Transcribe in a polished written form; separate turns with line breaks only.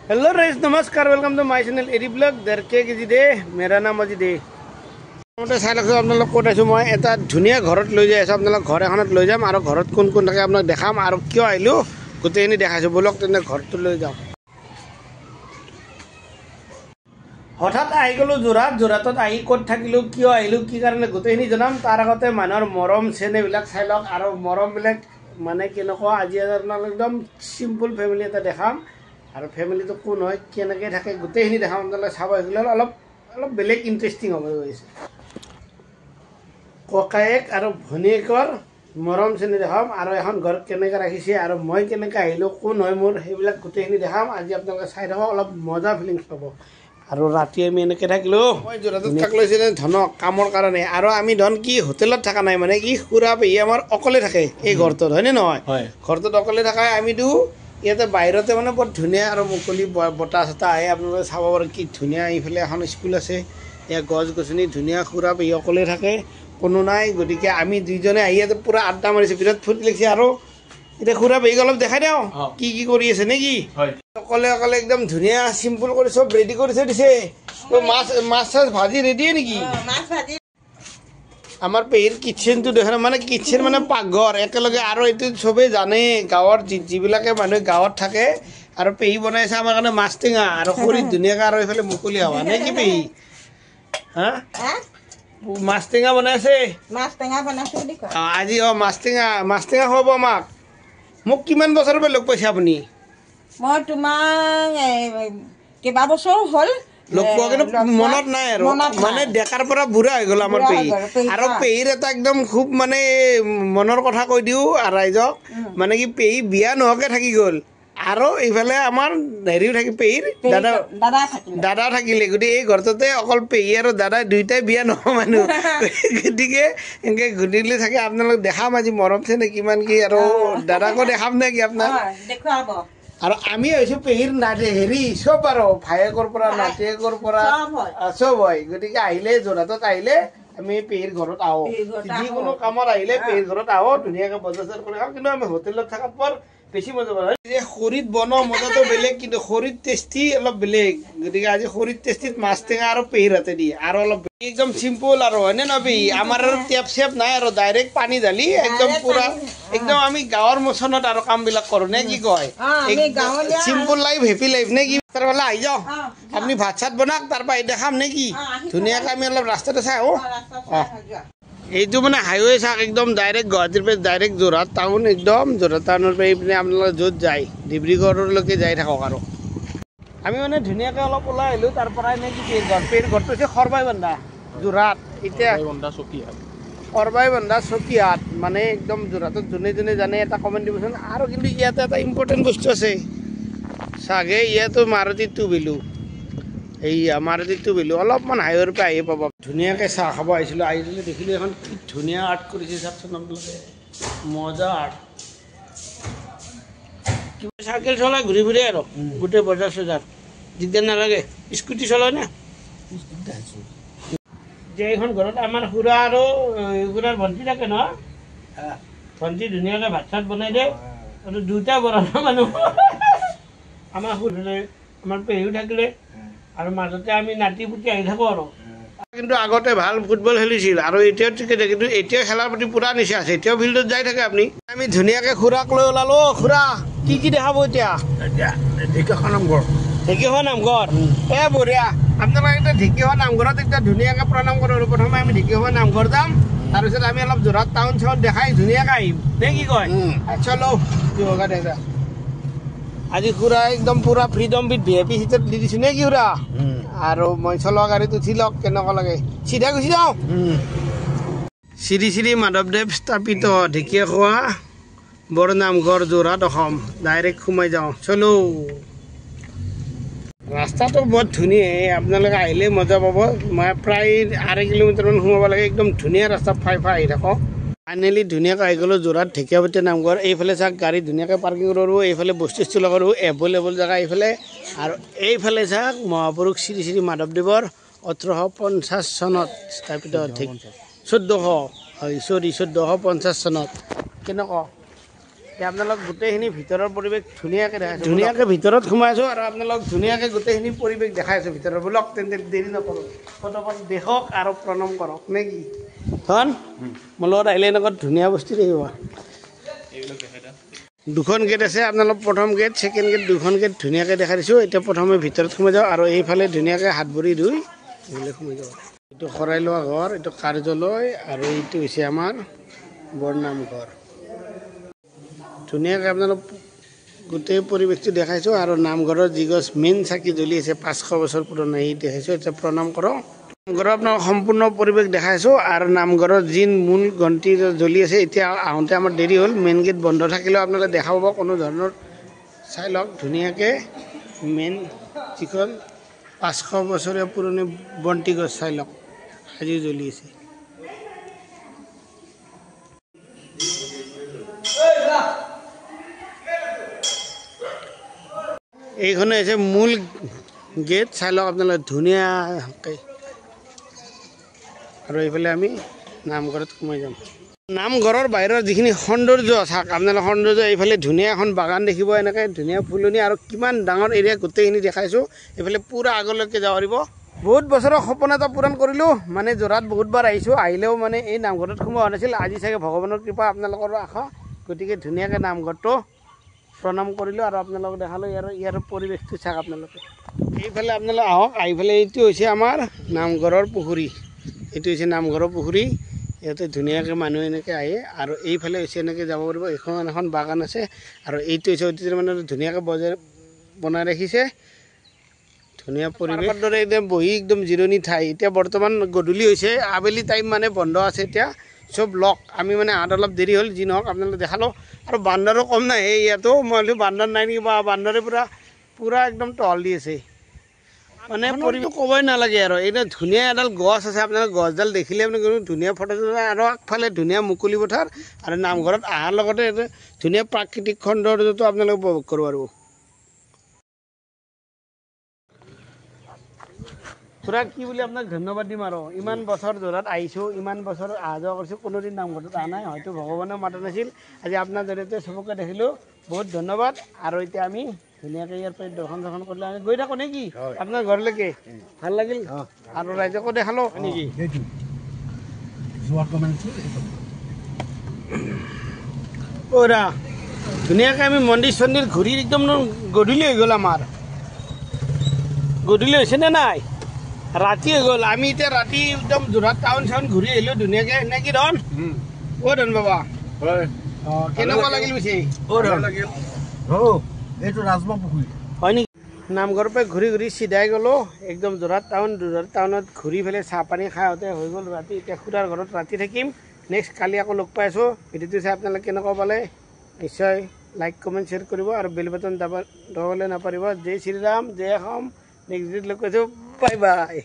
hello राइस नमस्कार welcome to my channel एडी ब्लॉग दर के जी दे मेरा नाम अजी दे মতে চাই লাগছো আপোনালোক ক'ত আছো মই এটা ধুনীয়া ঘৰত লৈ যাই আছো আপোনালোক ঘৰ এখনত লৈ যাম আৰু ঘৰত কোন কোন থাকে আপোনাক দেখাম আৰু কিয় আহিলো গোটেইখিনি দেখাইছো বলক তেনে ঘৰটো লৈ যাম হঠাৎ আহি গলো যোৰহাটত আহি ক'ত থাকিলো কিয় আহিলো কি কাৰণে গোটেইখিনি জনাম তাৰ আগতে মানুহৰ মৰম চেনেবিলাক চাই লওক আৰু মৰমবিলাক মানে কেনেকুৱা আজি আপোনালোক একদম সিম্পল ফেমিলি এটা দেখাম আৰু ফেমিলিটো কোন হয় কেনেকৈ থাকে গোটেইখিনি দেখাম আপোনালোকে চাব আহিলে অলপ অলপ বেলেগ ইণ্টাৰেষ্টিং হ'ব গৈছে ককায়েক আৰু ভনীয়েকৰ মৰম চেনি দেখাম আৰু এখন ঘৰ কেনেকৈ ৰাখিছে আৰু মই কেনেকৈ আহিলোঁ কোন হয় মোৰ সেইবিলাক গোটেইখিনি দেখাম আজি আপোনালোকে চাই থাকক অলপ মজা ফিলিংছ পাব আৰু ৰাতি আমি এনেকৈ থাকিলোঁ মই যোৰহাটত থাক লৈছিলে ধনক কামৰ কাৰণে আৰু আমি ধন কি হোটেলত থকা নাই মানে কি খুৰা পেহী আমাৰ অকলে থাকে এই ঘৰটোত হয়নে নহয় ঘৰটোত অকলে থাকাই আমিতো ইয়াতে বাহিৰতে মানে বৰ ধুনীয়া আৰু মুকলি বতাহ চতাহ আহে আপোনালোকে চাব পাৰে কি ধুনীয়া এইফালে এখন স্কুল আছে ইয়াত গছ গছনি ধুনীয়া খুৰা পেহী অকলে থাকে কোনো নাই গতিকে আমি দুইজনে আহি ইয়াতে পূৰা আড্ডা মাৰিছে বিৰাট ফূৰ্তি লাগিছে আৰু এতিয়া খুৰা পেহীক অলপ দেখাই দিওঁ কি কি কৰি আছে নেকি অকলে অকলে একদম ধুনীয়া চিম্পুল কৰি চব ৰেডি কৰি থৈ দিছে মাছ চাছ ভাজি ৰেডিয়ে নেকি আমাৰ পেহীৰ কিটচেনটো দেখা মানে কিটচেন মানে পাকঘৰ একেলগে আৰু এইটো চবেই জানে গাঁৱৰ যিবিলাকে মানুহে গাঁৱত থাকে আৰু পেহী বনাইছে আমাৰ কাৰণে মাছ টেঙা আৰু খৰিত ধুনীয়াকৈ আৰু এইফালে মুকলি হাৱা নে কি পেহী হা মাছ টেঙা বনাইছে আজি মাছ টেঙা খুৱাব আমাক মোক কিমান বছৰৰ পৰা লগ পাইছে আপুনি
মই তোমাক কেইবা বছৰ হ'ল
লগ পোৱা কিন্তু মনত নাই আৰু মানে ডেকাৰ পৰা বুঢ়া হৈ গ'ল আমাৰ পেহী আৰু পেহীৰ এটা একদম খুব মানে মনৰ কথা কৈ দিওঁ ৰাইজক মানে কি পেহী বিয়া নোহোৱাকৈ থাকি গ'ল আৰু এইফালে আমাৰ হেৰিও থাকি পেহীৰ দাদা থাকিলে গতিকে এই ঘৰটোতে অকল পেহী আৰু দাদা দুয়োটাই বিয়া নোহোৱা মানুহ গতিকে এনেকৈ ঘূৰিলে থাকে আপোনালোক দেখাম আজি মৰম চেনে কিমান কি আৰু দাদাকো দেখাম নে কি আপোনাক আৰু আমি হৈছোঁ পেহীৰ হেৰি চব আৰু ভায়েকৰ পৰা নাতিয়েকৰ পৰা চব হয় গতিকে আহিলে যোৰহাটত আহিলে আমি পেহীৰ ঘৰত আহোঁ যিকোনো কামত আহিলে পেহীৰ ঘৰত আহোঁ ধুনীয়াকৈ বজাৰ চজাৰ কৰি খাওঁ কিন্তু আমি হোটেলত থকাত বৰ বেছি মজা পাওঁ যে খৰিত বনোৱা মজাটো বেলেগ কিন্তু খৰিত টেষ্টি অলপ বেলেগ গতিকে আজি খৰিত টেষ্টিত মাছ টেঙা আৰু পেহীৰ হাতে দিয়ে আৰু অলপ একদম চিম্পল আৰু হয়নে নহয় পেহী আমাৰ আৰু টেপ চেপ নাই আৰু ডাইৰেক্ট পানী ঢালি একদম পুৰা একদম আমি গাঁৱৰ মোচনত আৰু কামবিলাক কৰোঁ নে কি কয় চিম্পল লাইফ হেপী লাইফ নে কি তাৰফালে আহি যাওঁ আপুনি ভাত চাত বনাওক তাৰপৰা দেখাম নে কি ধুনীয়াকৈ আমি অলপ ৰাস্তাতে চাই আহোঁ এইটো মানে হাইৱে চাওক একদম ডাইৰেক্ট গুৱাহাটীৰ পৰা ডাইৰেক্ট যোৰহাট টাউন একদম যোৰহাট টাউনৰ পৰা এইপিনে আপোনালোকে য'ত যায় ডিব্ৰুগড়লৈকে যাই থাকক আৰু আমি মানে ধুনীয়াকৈ অলপ ওলাই আহিলোঁ তাৰ পৰাই নে কি পেহীৰ ঘৰটো হৈছে সৰবাইবন্ধা যোৰহাট এতিয়া সৰবাইবন্ধা চকীহাট মানে একদম যোৰহাটত যোনে যোনে জানে এটা কমেণ্ট দিবচোন আৰু কিন্তু ইয়াতে এটা ইম্পৰ্টেণ্ট বস্তু আছে চাগে ইয়াতো মাৰুতি টুবিলো এইয়া মাৰুতি টুবিলো অলপমান হাইৱেৰ পৰা আহি পাব ধুনীয়াকৈ চাহ খাব আহিছিলোঁ দেখিলোঁ এখন কি ধুনীয়া আৰ্ট কৰিছে চাওকচোন আপোনালোকে মজা আৰ্ট কিবা চাইকেল চলাই ঘূৰি ফুৰে আৰু গোটেই বজাৰ চজাৰ দিগদাৰ নালাগে স্কুটি চলাই নে যে এইখন ঘৰত আমাৰ খুৰা আৰু খুৰাৰ ভণ্টি থাকে ন ভণ্টি ধুনীয়াকৈ ভাত চাত বনাই দিয়ে আৰু দুটা বৰা মানুহ আমাৰ খুৰা আমাৰ পেহীও থাকিলে আৰু মাজতে আমি নাতি পুতি আহি থাকোঁ আৰু কিন্তু আগতে ভাল ফুটবল খেলিছিল আৰু এতিয়াও ঠিকে থাকে কিন্তু এতিয়া খেলাৰ প্ৰতি পূৰা নিচা আছে এতিয়াও ফিল্ডত যাই থাকে আপুনি আমি ধুনীয়াকৈ খুৰাক লৈ ওলালোঁ খুৰা কি কি দেখাব এতিয়া ঢেকীয়াখোৱা নামঘৰ বঢ়িয়া আপোনালোকে এতিয়া ঢেকীয়াখোৱা নামঘৰত এতিয়া ধুনীয়াকৈ প্ৰণাম কৰোঁ প্ৰথমে আমি ঢেকীয়াখোৱা নামঘৰ যাম তাৰপিছত আমি অলপ যোৰহাট টাউন চাউন দেখাই ধুনীয়াকৈ আহিম নে কি কয় চলো দেখা আজি খুৰা একদম পুৰা ফ্ৰীডম উইথ VIP চিটত দি দিছোঁ নে কি খুৰা আৰু মই চলোৱা গাড়ীত উঠি লওক কেনেকুৱা লাগে চিধা গুচি যাওঁ শ্ৰী শ্ৰী মাধৱদেৱ স্থাপিত ঢেকীয়াখোৱা বৰ নামঘৰ যোৰহাট অসম ডাইৰেক্ট সোমাই যাওঁ চলো ৰাস্তাটো বৰ ধুনীয়া আপোনালোকে আহিলে মজা পাব মই প্ৰায় 2.5 কিলোমিটাৰমান সোমাব লাগে একদম ধুনীয়া ৰাস্তা ফাই আহি থাকক ফাইনেলি ধুনীয়াকৈ আহি গ'লোঁ যোৰহাট ঢেকীয়াপতীয়া নামঘৰ এইফালে চাওক গাড়ী ধুনীয়াকৈ পাৰ্কিং কৰোঁ এইফালে বস্তু কৰোঁ এভেইলেবল জেগা এইফালে আৰু এইফালে চাওক মহাপুৰুষ শ্ৰী শ্ৰী মাধৱদেৱৰ 1850 চনত স্থাপিত 1450 চনত কেনেকুৱা এতিয়া আপোনালোক গোটেইখিনি ভিতৰৰ পৰিৱেশ ধুনীয়াকৈ দেখাইছোঁ ধুনীয়াকৈ ভিতৰত সোমাইছোঁ আৰু আপোনালোক ধুনীয়াকৈ গোটেইখিনি পৰিৱেশ দেখাইছোঁ ভিতৰৰ বলক তেন্তে দেৰি নকৰোঁ ফটোফট দেখক আৰু প্ৰণাম কৰক নে কি ধন মোৰ লগত আহিলে এনেকুৱা ধুনীয়া বস্তু দেখিব দুখন গেট আছে আপোনালোক প্ৰথম গেট ছেকেণ্ড গেট দুখন গেট ধুনীয়াকৈ দেখাই দিছোঁ এতিয়া প্ৰথমে ভিতৰত সোমাই যাওঁ আৰু এইফালে ধুনীয়াকৈ হাত ভৰি ধুই এইফালে সোমাই যাওঁ এইটো শৰাই লোৱা ঘৰ এইটো কাৰ্যালয় আৰু এইটো হৈছে আমাৰ বৰনামঘৰ ধুনীয়াকৈ আপোনালোক গোটেই পৰিৱেশটো দেখাইছোঁ আৰু নামঘৰৰ যিগছ মেইন চাকি জ্বলি আছে 500 বছৰ পুৰণা এই দেখাইছোঁ এতিয়া প্ৰণাম কৰক নামঘৰৰ আপোনালোক সম্পূৰ্ণ পৰিৱেশ দেখাইছোঁ আৰু নামঘৰৰ যি মূল ঘণ্টি জ্বলি আছে এতিয়া আহোঁতে আমাৰ দেৰি হ'ল মেইন গেট বন্ধ থাকিলেও আপোনালোকে দেখা পাব কোনো ধৰণৰ চাই লওক ধুনীয়াকৈ মেইন যিখন 500 বছৰীয়া পুৰণি বন্তি গছ চাই লওক আজিও জ্বলি আছে এইখনে হৈছে মূল গেট চাই লওক আপোনালোকে ধুনীয়াকৈ আৰু এইফালে আমি নামঘৰত সোমাই যাম নামঘৰৰ বাহিৰৰ যিখিনি সৌন্দৰ্য চাওক আপোনালোকৰ সৌন্দৰ্য এইফালে ধুনীয়া এখন বাগান দেখিব এনেকৈ ধুনীয়া ফুলনি আৰু কিমান ডাঙৰ এৰিয়া গোটেইখিনি দেখাইছোঁ এইফালে পূৰা আগলৈকে যাব পাৰিব বহুত বছৰৰ সপোন এটা পূৰণ কৰিলোঁ মানে যোৰহাট বহুতবাৰ আহিছোঁ আহিলেও মানে এই নামঘৰত সোমোৱা হোৱা নাছিল আজি চাগে ভগৱানৰ কৃপা আপোনালোকৰ আশা গতিকে ধুনীয়াকৈ নামঘৰটো প্ৰণাম কৰিলোঁ আৰু আপোনালোকক দেখালোঁ ইয়াৰ পৰিৱেশটো চাওক আপোনালোকে এইফালে আপোনালোক আহক আহি পেলাই এইটো হৈছে আমাৰ নামঘৰৰ পুখুৰী এইটো হৈছে নামঘৰৰ পুখুৰী ইয়াতে ধুনীয়াকৈ মানুহ এনেকৈ আহে আৰু এইফালে হৈছে এনেকৈ যাব পাৰিব এইখন এখন বাগান আছে আৰু এইটো হৈছে অতীতৰ মানে ধুনীয়াকৈ বনাই ৰাখিছে ধুনীয়া পৰিৱেশৰ দৰে একদম বহি একদম জিৰণি ঠাই এতিয়া বৰ্তমান গধূলি হৈছে আবেলি টাইম মানে বন্ধ আছে এতিয়া চব লক আমি মানে আহাত অলপ দেৰি হ'ল যি নহওক আপোনালোকে দেখালোঁ আৰু বান্দৰো কম নাই ইয়াতো মই ভাবিলোঁ বান্দৰ নাই নেকি বা বান্দৰে পূৰা একদম টহল দি আছে মানে পৰিৱেশ ক'বই নালাগে আৰু এইটো ধুনীয়া এডাল গছ আছে আপোনালোকে গছডাল দেখিলে মানে ধুনীয়া ফটো আৰু আগফালে ধুনীয়া মুকলি পথাৰ আৰু নামঘৰত অহাৰ লগতে এটা ধুনীয়া প্ৰাকৃতিক সৌন্দৰ্যটো আপোনালোকে উপভোগ কৰিব পাৰিব খুৰা কি বুলি আপোনাক ধন্যবাদ দিম আৰু ইমান বছৰ যোৰহাট আহিছোঁ ইমান বছৰ অহা যোৱা কৰিছোঁ কোনোদিন নামঘৰটোত অহা নাই হয়তো ভগৱানেও মাতা নাছিল আজি আপোনাৰ জৰিয়তে চবকে দেখিলোঁ বহুত ধন্যবাদ আৰু এতিয়া আমি ধুনীয়াকৈ ইয়াৰ পৰা দৰ্শন কৰিলে আমি গৈ থাকোঁ নেকি আপোনাৰ ঘৰলৈকে ভাল লাগিল আৰু ৰাইজকো দেখালোঁ নেকি ওৰা ধুনীয়াকৈ আমি মন্দিৰ চন্দিৰ ঘূৰি একদম গধূলি হৈ গ'ল আমাৰ গধূলি হৈছেনে নাই ৰাতি হৈ গ'ল আমি এতিয়া ৰাতি একদম যোৰহাট টাউন চাউন ঘূৰি আহিলোঁ ধুনীয়াকৈ নে কি ধন ধন বাবা কেনেকুৱা লাগিল পিছে
এইটো ৰাজমাহ পুখুৰী
হয় নেকি নামঘৰৰ পৰা ঘূৰি ঘূৰি চিধাই গ'লোঁ একদম যোৰহাট টাউনত ঘূৰি পেলাই চাহ পানী খাই আহোঁতে হৈ গ'ল ৰাতি এতিয়া খুৰাৰ ঘৰত ৰাতি থাকিম নেক্সট কালি আকৌ লগ পাই আছোঁ ভিডিঅ'টো চাই আপোনালোকে কেনেকুৱা পালে নিশ্চয় লাইক কমেণ্ট শ্বেয়াৰ কৰিব আৰু বেল বাটন দবাবলৈ নাপাহৰিব জয় শ্ৰীৰাম জয় অসম নেক্সট ভিডিঅ'ত লগ পাইছোঁ বাই বাই